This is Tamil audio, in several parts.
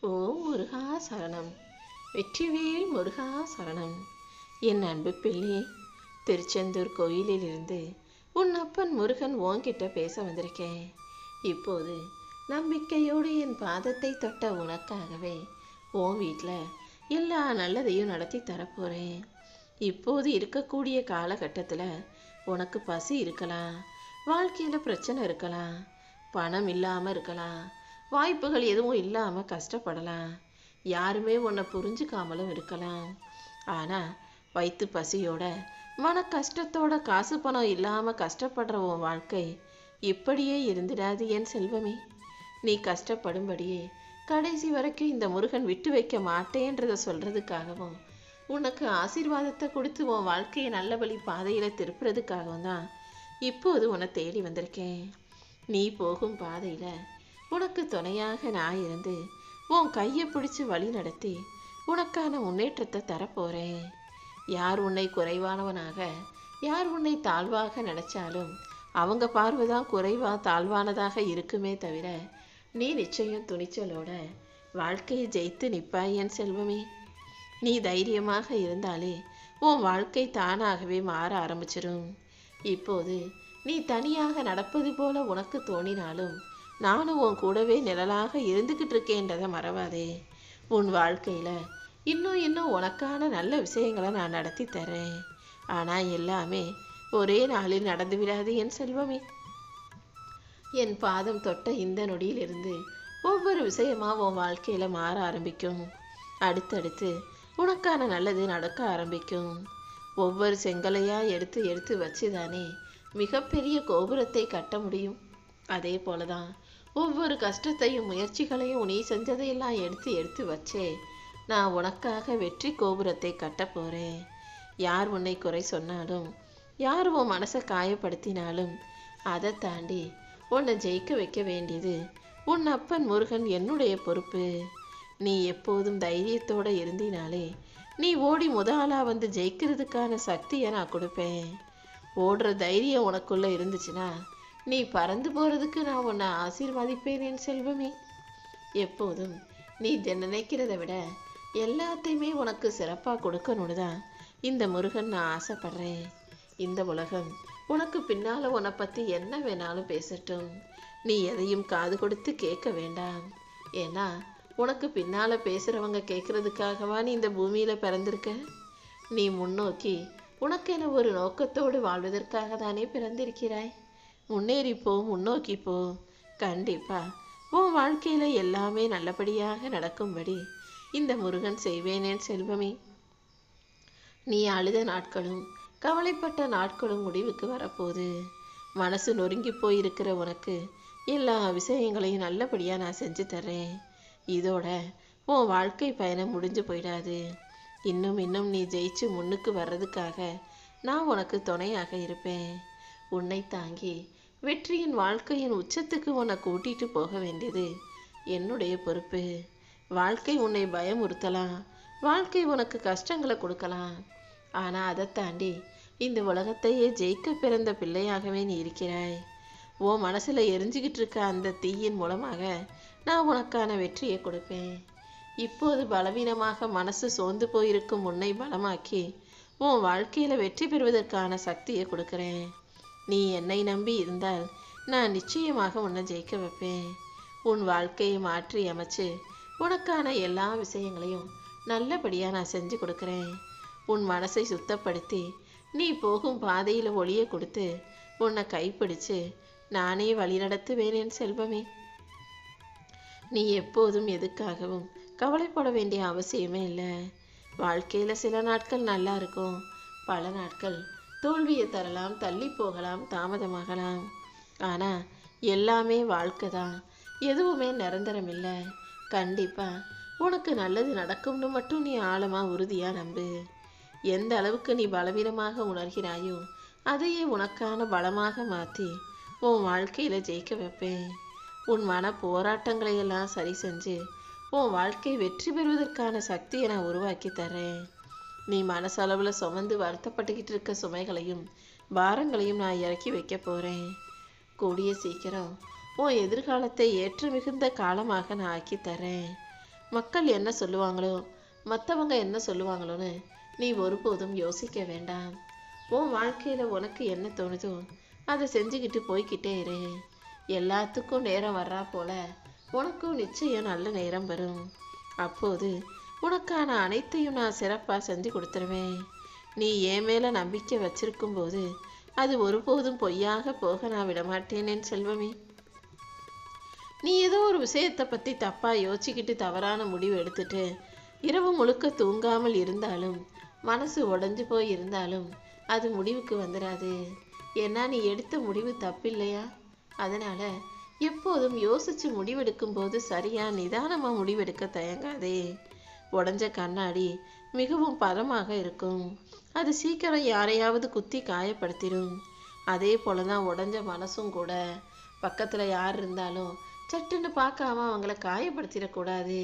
ஓம் முருகா சரணம். வெற்றிவேல் முருகா சரணம். என் அன்பு பிள்ளை, திருச்செந்தூர் கோயிலிலிருந்து உன் அப்பன் முருகன் உன்கிட்ட பேச வந்திருக்கேன். இப்போது நம்பிக்கையோடு என் பாதத்தை தொட்ட உனக்காகவே உன் வீட்டில் எல்லா நல்லதையும் நடத்தி தரப்போகிறேன். இப்போது இருக்கக்கூடிய காலகட்டத்தில் உனக்கு பசி இருக்கலாம், வாழ்க்கையில் பிரச்சனை இருக்கலாம், பணம் இல்லாமல் இருக்கலாம், வாய்ப்புகள் எதுவும் இல்லாமல் கஷ்டப்படலாம், யாருமே உன்னை புரிஞ்சுக்காமலும் இருக்கலாம். ஆனால் வயிற்று பசியோட மன கஷ்டத்தோட காசு பணம் இல்லாமல் கஷ்டப்படுற உன் வாழ்க்கை இப்படியே இருந்துடாது என் செல்வமே. நீ கஷ்டப்படும்படியே கடைசி வரைக்கும் இந்த முருகன் விட்டு வைக்க மாட்டேன்றதை சொல்கிறதுக்காகவும் உனக்கு ஆசீர்வாதத்தை கொடுத்து உன் வாழ்க்கையை நல்ல வழி பாதையில் திருப்புறதுக்காகவும் தான் இப்போது உன்னை தேடி வந்திருக்கேன். நீ போகும் பாதையில் உனக்கு துணையாக நான் இருந்து உன் கையை பிடிச்சி வழி நடத்தி உனக்கான முன்னேற்றத்தை தரப்போகிறேன். யார் உன்னை குறைவானவனாக, யார் உன்னை தாழ்வாக நினைச்சாலும் அவங்க பார்வைதான் குறைவாக தாழ்வானதாக இருக்குமே தவிர நீ நிச்சயம் துணிச்சலோட வாழ்க்கையை ஜெயித்து நிற்பாய் என் செல்வமே. நீ தைரியமாக இருந்தாலே உன் வாழ்க்கை தானாகவே மாற ஆரம்பிச்சிடும். இப்போது நீ தனியாக நடப்பது போல உனக்கு தோணினாலும் நானும் உன் கூடவே நிழலாக இருந்துக்கிட்டு இருக்கேன்றதை மறவாதே. உன் வாழ்க்கையில் இன்னும் உனக்கான நல்ல விஷயங்களை நான் நடத்தி தரேன். ஆனால் எல்லாமே ஒரே நாளில் நடந்து விடாது என் செல்வமே. என் பாதம் தொட்ட இந்த நொடியிலிருந்து ஒவ்வொரு விஷயமா உன் வாழ்க்கையில் மாற ஆரம்பிக்கும். அடுத்தடுத்து உனக்கான நல்லது நடக்க ஆரம்பிக்கும். ஒவ்வொரு செங்கலையாக எடுத்து எடுத்து வச்சுதானே மிகப்பெரிய கோபுரத்தை கட்ட முடியும். அதே போலதான் ஒவ்வொரு கஷ்டத்தையும் முயற்சிகளையும் நீ செஞ்சதையெல்லாம் எடுத்து எடுத்து வச்சே நான் உனக்காக வெற்றி கோபுரத்தை கட்ட போகிறேன். யார் உன்னை குறை சொன்னாலும், யார் உன் மனசை காயப்படுத்தினாலும் அதை தாண்டி உன்னை ஜெயிக்க வைக்க வேண்டியது உன் அப்பன் முருகன் என்னுடைய பொறுப்பு. நீ எப்போதும் தைரியத்தோடு இருந்தினாலே நீ ஓடி முதலாக வந்து ஜெயிக்கிறதுக்கான சக்தியை நான் கொடுப்பேன். ஓடுற தைரியம் உனக்குள்ளே இருந்துச்சுன்னா நீ பறந்து போகிறதுக்கு நான் உன்னை ஆசீர்வதிப்பேன் என் செல்வமே. எப்போதும் நீ நினைக்கிறத விட எல்லாத்தையுமே உனக்கு சிறப்பாக கொடுக்கணுன்னு தான் இந்த முருகன் நான் ஆசைப்படுறேன். இந்த உலகம் உனக்கு பின்னால் உன்னை பற்றி என்ன வேணாலும் பேசட்டும், நீ எதையும் காது கொடுத்து கேட்க வேண்டாம். ஏன்னா உனக்கு பின்னால் பேசுகிறவங்க கேட்குறதுக்காகவா நீ இந்த பூமியில் பிறந்திருக்க? நீ முன்னோக்கி உனக்கென ஒரு நோக்கத்தோடு வாழ்வதற்காக தானே பிறந்திருக்கிறாய். முன்னேறிப்போ, முன்னோக்கிப்போ. கண்டிப்பா உன் வாழ்க்கையில எல்லாமே நல்லபடியாக நடக்கும்படி இந்த முருகன் செய்வேனேன் செல்வமே. நீ அழுத நாட்களும் கவலைப்பட்ட நாட்களும் முடிவுக்கு வரப்போகுது. மனசு நொறுங்கி போயிருக்கிற உனக்கு எல்லா விஷயங்களையும் நல்லபடியாக நான் செஞ்சு தர்றேன். இதோட உன் வாழ்க்கை பயணம் முடிஞ்சு போயிடாது. இன்னும் நீ ஜெயிச்சு முன்னுக்கு வர்றதுக்காக நான் உனக்கு துணையாக இருப்பேன். உன்னை தாங்கி வெற்றியின் வாழ்க்கையின் உச்சத்துக்கு உன்னை கூட்டிட்டு போக வேண்டியது என்னுடைய பொறுப்பு. வாழ்க்கை உன்னை பயமுறுத்தலாம், வாழ்க்கை உனக்கு கஷ்டங்களை கொடுக்கலாம். ஆனால் அதை தாண்டி இந்த உலகத்தையே ஜெயிக்க பிறந்த பிள்ளையாகவே நீ இருக்கிறாய். உன் மனசில் எரிஞ்சுக்கிட்டு இருக்க அந்த தீயின் மூலமாக நான் உனக்கான வெற்றியை கொடுப்பேன். இப்போது பலவீனமாக மனசு சோர்ந்து போயிருக்கும் உன்னை பலமாக்கி உன் வாழ்க்கையில் வெற்றி பெறுவதற்கான சக்தியை கொடுக்குறேன். நீ என்னை நம்பி இருந்தால் நான் நிச்சயமாக உன்னை ஜெயிக்க வைப்பேன். உன் வாழ்க்கையை மாற்றி அமைச்சு உனக்கான எல்லா விஷயங்களையும் நல்லபடியாக நான் செஞ்சு கொடுக்குறேன். உன் மனசை சுத்தப்படுத்தி நீ போகும் பாதையில் ஒளியை கொடுத்து உன்னை கைப்பிடிச்சு நானே வழி நடத்துவேன் என் செல்வமே. நீ எப்போதும் எதுக்காகவும் கவலைப்பட வேண்டிய அவசியமே இல்லை. வாழ்க்கையில் சில நாட்கள் நல்லா இருக்கும், பல நாட்கள் தோல்வியை தரலாம், தள்ளி போகலாம், தாமதமாகலாம். ஆனால் எல்லாமே வாழ்க்கை தான், எதுவுமே நிரந்தரம் இல்லை. கண்டிப்பாக உனக்கு நல்லது நடக்கும்னு மட்டும் நீ ஆழமாக உறுதியாக நம்பு. எந்த அளவுக்கு நீ பலவீனமாக உணர்கிறாயோ அதையே உனக்கான பலமாக மாற்றி உன் வாழ்க்கையில் ஜெயிக்க வைப்பேன். உன் மன போராட்டங்களையெல்லாம் சரி செஞ்சு உன் வாழ்க்கை வெற்றி பெறுவதற்கான சக்தியை நான் உருவாக்கி தரேன். நீ மனசளவில் சுமந்து வருத்தப்பட்டுக்கிட்டு இருக்க சுமைகளையும் பாரங்களையும் நான் இறக்கி வைக்க போகிறேன். கூடிய சீக்கிரம் உன் எதிர்காலத்தை ஏற்ற மிகுந்த காலமாக நான் ஆக்கி தரேன். மக்கள் என்ன சொல்லுவாங்களோ, மற்றவங்க என்ன சொல்லுவாங்களோன்னு நீ ஒருபோதும் யோசிக்க வேண்டாம். உன் வாழ்க்கையில் உனக்கு என்ன தோணுதோ அதை செஞ்சுக்கிட்டு போய்கிட்டே இரு. எல்லாத்துக்கும் நேரம் வர்றா போல உனக்கும் நிச்சயம் நல்ல நேரம் வரும். அப்போது உனக்கான அனைத்தையும் நான் சிறப்பாக செஞ்சு கொடுத்துருவேன். நீ என் மேலே நம்பிக்கை வச்சிருக்கும் போது அது ஒருபோதும் பொய்யாக போக நான் விடமாட்டேன் என் செல்வமே. நீ ஏதோ ஒரு விஷயத்தை பற்றி தப்பாக யோசிச்சுக்கிட்டு தவறான முடிவு எடுத்துட்டு இரவு முழுக்க தூங்காமல் இருந்தாலும், மனசு உடைஞ்சு போய் இருந்தாலும் அது முடிவுக்கு வந்துடாது. ஏன்னா நீ எடுத்த முடிவு தப்பில்லையா? அதனால் எப்போதும் யோசித்து முடிவெடுக்கும் போது சரியாக நிதானமாக முடிவெடுக்க தயங்காதே. உடஞ்ச கண்ணாடி மிகவும் பதமாக இருக்கும். அது சீக்கிரம் யாரையாவது குத்தி காயப்படுத்திடும். அதே போல தான் உடஞ்ச மனசும் கூட. பக்கத்தில் யார் இருந்தாலும் சட்டுன்னு பார்க்காம அவங்கள காயப்படுத்திடக்கூடாது.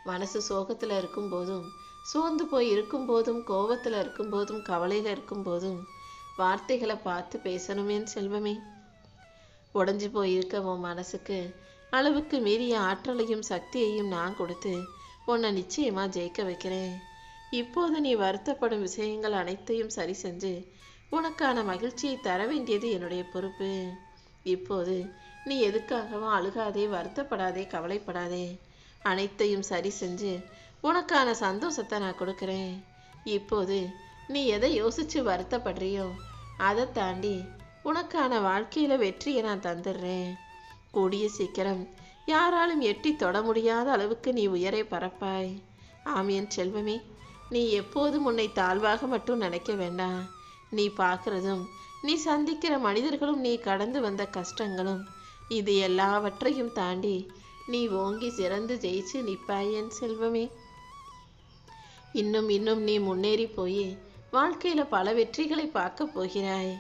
மனசு சோகத்தில் இருக்கும்போதும், சோர்ந்து போய் இருக்கும்போதும், கோபத்தில் இருக்கும்போதும், கவலையில் இருக்கும்போதும் வார்த்தைகளை பார்த்து பேசணுமே செல்வமே. உடஞ்சி போய் இருக்க உன் மனசுக்கு அளவுக்கு மீறிய ஆற்றலையும் சக்தியையும் நான் கொடுத்து உன்னை நிச்சயமாக ஜெயிக்க வைக்கிறேன். இப்போது நீ வருத்தப்படும் விஷயங்கள் அனைத்தையும் சரி செஞ்சு உனக்கான மகிழ்ச்சியை தர வேண்டியது என்னுடைய பொறுப்பு. இப்போது நீ எதுக்காகவும் அழுகாதே, வருத்தப்படாதே, கவலைப்படாதே. அனைத்தையும் சரி செஞ்சு உனக்கான சந்தோஷத்தை நான் கொடுக்குறேன். இப்போது நீ எதை யோசித்து வருத்தப்படுறியோ அதை தாண்டி உனக்கான வாழ்க்கையில் வெற்றியை நான் தந்துடுறேன். கூடிய சீக்கிரம் யாராலும் எட்டி தொட முடியாத அளவுக்கு நீ உயரை பறப்பாய். ஆமியன் செல்வமே, நீ எப்போதும் உன்னை தாழ்வாக மட்டும் நினைக்க வேண்டாம். நீ பார்க்குறதும், நீ சந்திக்கிற மனிதர்களும், நீ கடந்து வந்த கஷ்டங்களும், இது எல்லாவற்றையும் தாண்டி நீ ஓங்கி சிறந்து ஜெயிச்சு நிற்பாய் என் செல்வமே. இன்னும் இன்னும் நீ முன்னேறி போய் வாழ்க்கையில் பல வெற்றிகளை பார்க்க போகிறாய்.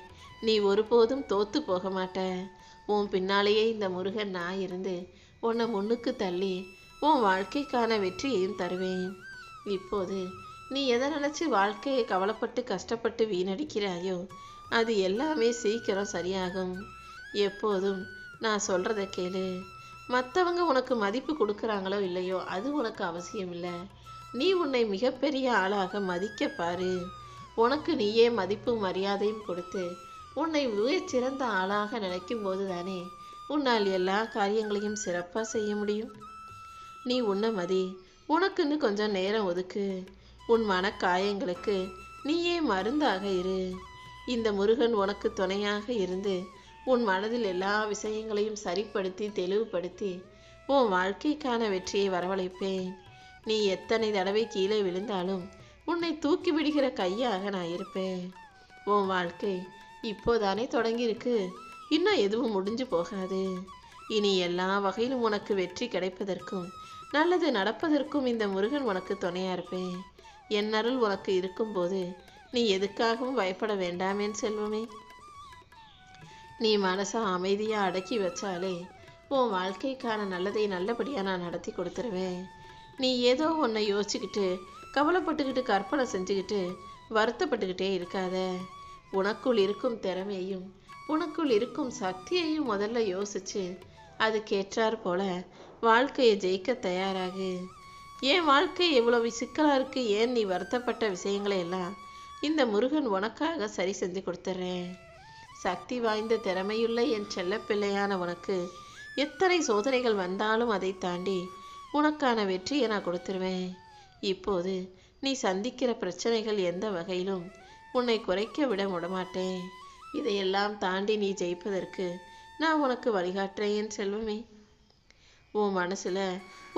நீ ஒருபோதும் தோத்து போக மாட்ட. உன் பின்னாலேயே இந்த முருகன் நான் இருந்து உன்னை முன்னுக்கு தள்ளி உன் வாழ்க்கைக்கான வெற்றியையும் தருவேன். இப்போது நீ எதை நினச்சி வாழ்க்கையை கவலைப்பட்டு கஷ்டப்பட்டு வீணடிக்கிறாயோ அது எல்லாமே சீக்கிரம் சரியாகும். எப்போதும் நான் சொல்கிறத கேளு. மற்றவங்க உனக்கு மதிப்பு கொடுக்குறாங்களோ இல்லையோ அது உனக்கு அவசியம் இல்லை. நீ உன்னை மிகப்பெரிய ஆளாக மதிக்க பாரு. உனக்கு நீயே மதிப்பும் மரியாதையும் கொடுத்து உன்னை சிறந்த ஆளாக நினைக்கும் போது தானே உன்னால் எல்லா காரியங்களையும் சிறப்பாக செய்ய முடியும். நீ உன்னை மதி. உனக்குன்னு கொஞ்சம் நேரம் ஒதுக்கு. உன் மனக்காயங்களுக்கு நீயே மருந்தாக இரு. இந்த முருகன் உனக்கு துணையாக இருந்து உன் மனதில் எல்லா விஷயங்களையும் சரிப்படுத்தி தெளிவுபடுத்தி உன் வாழ்க்கைக்கான வெற்றியை வரவழைப்பேன். நீ எத்தனை தடவை கீழே விழுந்தாலும் உன்னை தூக்கி விடுகிற கையாக நான் இருப்பேன். உன் வாழ்க்கை இப்போதானே தொடங்கியிருக்கு. இன்னும் எதுவும் முடிஞ்சு போகாது. இனி எல்லா வகையிலும் உனக்கு வெற்றி கிடைப்பதற்கும் நல்லது நடப்பதற்கும் இந்த முருகன் உனக்கு துணையாக இருப்பேன். என் அருள் உனக்கு இருக்கும்போது நீ எதுக்காகவும் பயப்பட வேண்டாமேன் செல்வமே. நீ மனசை அமைதியாக அடக்கி வச்சாலே உன் வாழ்க்கைக்கான நல்லதை நல்லபடியாக நான் நடத்தி கொடுத்துருவேன். நீ ஏதோ ஒன்றை யோசிச்சுக்கிட்டு கவலைப்பட்டுக்கிட்டு கற்பனை செஞ்சுக்கிட்டு வருத்தப்பட்டுக்கிட்டே இருக்காத. உனக்குள் இருக்கும் திறமையையும் உனக்குள் இருக்கும் சக்தியையும் முதல்ல யோசிச்சு அதுக்கேற்றார் போல வாழ்க்கையை ஜெயிக்க தயாராகு. என் வாழ்க்கை எவ்வளவு சிக்கலாக இருக்குது, ஏன் நீ வருத்தப்பட்ட விஷயங்களை எல்லாம் இந்த முருகன் உனக்காக சரி செஞ்சு கொடுத்துட்றேன். சக்தி வாய்ந்த திறமையுள்ள என் செல்ல பிள்ளையான உனக்கு எத்தனை சோதனைகள் வந்தாலும் அதை தாண்டி உனக்கான வெற்றியை நான் கொடுத்துருவேன். இப்போது நீ சந்திக்கிற பிரச்சனைகள் எந்த வகையிலும் உன்னை குறைக்க விட விடமாட்டேன். இதையெல்லாம் தாண்டி நீ ஜெயிப்பதற்கு நான் உனக்கு வழிகாட்டுறேன் என் செல்வமே. உன் மனசில்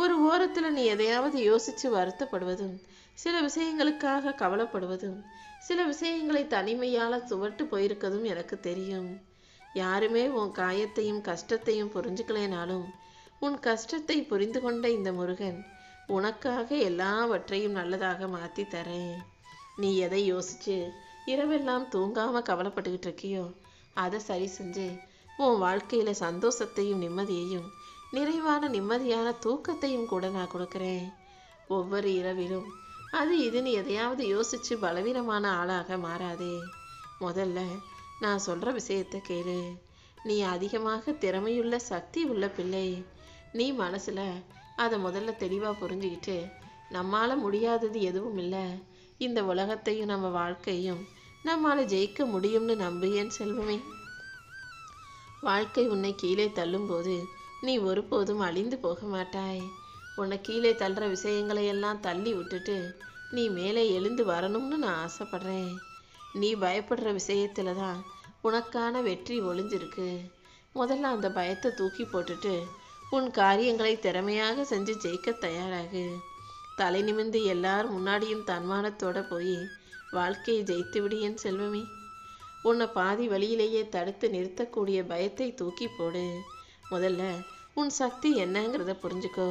ஒரு ஓரத்தில் நீ எதையாவது யோசித்து வருத்தப்படுவதும், சில விஷயங்களுக்காக கவலைப்படுவதும், சில விஷயங்களை தனிமையால் சுவட்டு போயிருக்கதும் எனக்கு தெரியும். யாருமே உன் காயத்தையும் கஷ்டத்தையும் புரிஞ்சுக்கலேனாலும் உன் கஷ்டத்தை புரிந்து கொண்ட இந்த முருகன் உனக்காக எல்லாவற்றையும் நல்லதாக மாற்றி தரேன். நீ எதை யோசிச்சு இரவெல்லாம் தூங்காமல் கவலைப்பட்டுக்கிட்டு இருக்கியோ அதை சரி செஞ்சு உன் வாழ்க்கையில் சந்தோஷத்தையும் நிம்மதியையும் நிறைவான நிம்மதியான தூக்கத்தையும் கூட நான் கொடுக்குறேன். ஒவ்வொரு இரவிலும் அது இதுன்னு எதையாவது யோசித்து பலவீனமான ஆளாக மாறாதே. முதல்ல நான் சொல்கிற விஷயத்தை கேளு. நீ அதிகமாக திறமையுள்ள சக்தி உள்ள பிள்ளை. நீ மனசில் அதை முதல்ல தெளிவாக புரிஞ்சுக்கிட்டு நம்மால் முடியாதது எதுவும் இல்லை, இந்த உலகத்தையும் நம்ம வாழ்க்கையும் நம்மால் ஜெயிக்க முடியும்னு நம்பு என் செல்வமே. வாழ்க்கை உன்னை கீழே தள்ளும்போது நீ ஒருபோதும் அழிந்து போக மாட்டாய். உன்னை கீழே தள்ளுற விஷயங்களை எல்லாம் தள்ளி விட்டுட்டு நீ மேலே எழுந்து வரணும்னு நான் ஆசைப்படுறேன். நீ பயப்படுற விஷயத்துல தான் உனக்கான வெற்றி ஒளிஞ்சிருக்கு. முதல்ல அந்த பயத்தை தூக்கி போட்டுட்டு உன் காரியங்களை திறமையாக செஞ்சு ஜெயிக்க தயாராகு. தலை நிமிர்ந்து எல்லார் முன்னாடியும் தன்மானத்தோட போய் வாழ்க்கையை ஜெயித்து விடு என் செல்வமே. உன்னை பாதி வழியிலேயே தடுத்து நிறுத்தக்கூடிய பயத்தை தூக்கி போடு. முதல்ல உன் சக்தி என்னங்கிறத புரிஞ்சுக்கோ.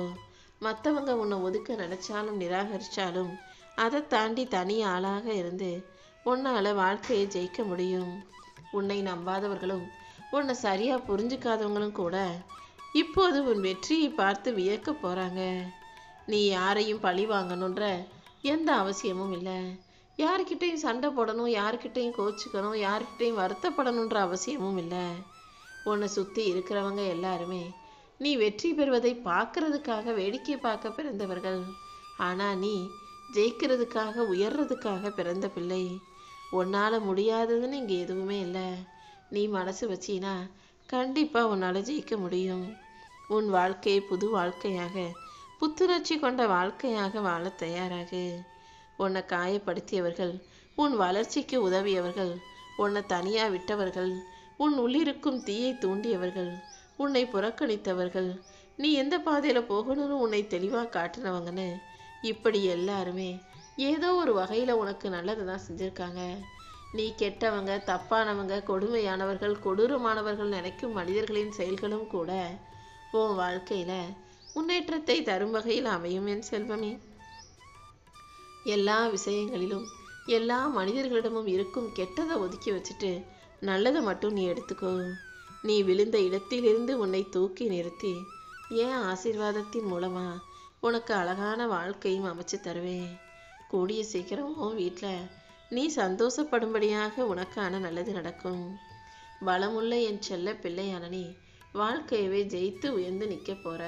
மற்றவங்க உன்னை ஒதுக்க நினைச்சாலும் நிராகரிச்சாலும் அதை தாண்டி தனி ஆளாக இருந்து உன்னால் வாழ்க்கையை ஜெயிக்க முடியும். உன்னை நம்பாதவர்களும் உன்னை சரியா புரிஞ்சுக்காதவங்களும் கூட இப்போது உன் வெற்றியை பார்த்து வியக்க போறாங்க. நீ யாரையும் பழி வாங்கணுன்ற எந்த அவசியமும் இல்லை. யாருக்கிட்டையும் சண்டை போடணும், யாருக்கிட்டையும் கோச்சிக்கணும், யாருக்கிட்டையும் வருத்தப்படணுன்ற அவசியமும் இல்லை. உன்னை சுற்றி இருக்கிறவங்க எல்லாருமே நீ வெற்றி பெறுவதை பார்க்கறதுக்காக வேடிக்கை பார்க்க பிறந்தவர்கள். ஆனால் நீ ஜெயிக்கிறதுக்காக உயர்றதுக்காக பிறந்த பிள்ளை. உன்னால் முடியாததுன்னு இங்கே எதுவுமே இல்லை. நீ மனசு வச்சினா கண்டிப்பாக உன்னால் ஜெயிக்க முடியும். உன் வாழ்க்கையை புது வாழ்க்கையாக புத்துணர்ச்சி கொண்ட வாழ்க்கையாக வாழ தயாராகு. உன்னை காயப்படுத்தியவர்கள், உன் வளர்ச்சிக்கு உதவியவர்கள், உன்னை தனியாக விட்டவர்கள், உன் உள்ளிருக்கும் தீயை தூண்டியவர்கள், உன்னை புறக்கணித்தவர்கள், நீ எந்த பாதையில் போகணும்னு உன்னை தெளிவாக காட்டினவங்கன்னு இப்படி எல்லாருமே ஏதோ ஒரு வகையில் உனக்கு நல்லது தான் செஞ்சுருக்காங்க. நீ கெட்டவங்க, தப்பானவங்க, கொடுமையானவர்கள், கொடூரமானவர்கள் நினைக்கும் மனிதர்களின் செயல்களும் கூட உன் வாழ்க்கையில் முன்னேற்றத்தை தரும் வகையில் அமையும் என் செல்வமே. எல்லா விஷயங்களிலும் எல்லா மனிதர்களிடமும் இருக்கும் கெட்டதை ஒதுக்கி வச்சுட்டு நல்லதை மட்டும் நீ எடுத்துக்கோ. நீ விழுந்த இடத்திலிருந்து உன்னை தூக்கி நிறுத்தி என் ஆசீர்வாதத்தின் மூலமா உனக்கு அழகான வாழ்க்கையும் அமைச்சு தருவேன். கூடிய சீக்கிரமும் வீட்டில் நீ சந்தோஷப்படும்படியாக உனக்கான நல்லது நடக்கும். பலமுள்ள என் செல்ல பிள்ளையான நீ வாழ்க்கையவே ஜெயித்து உயர்ந்து நிற்க போற.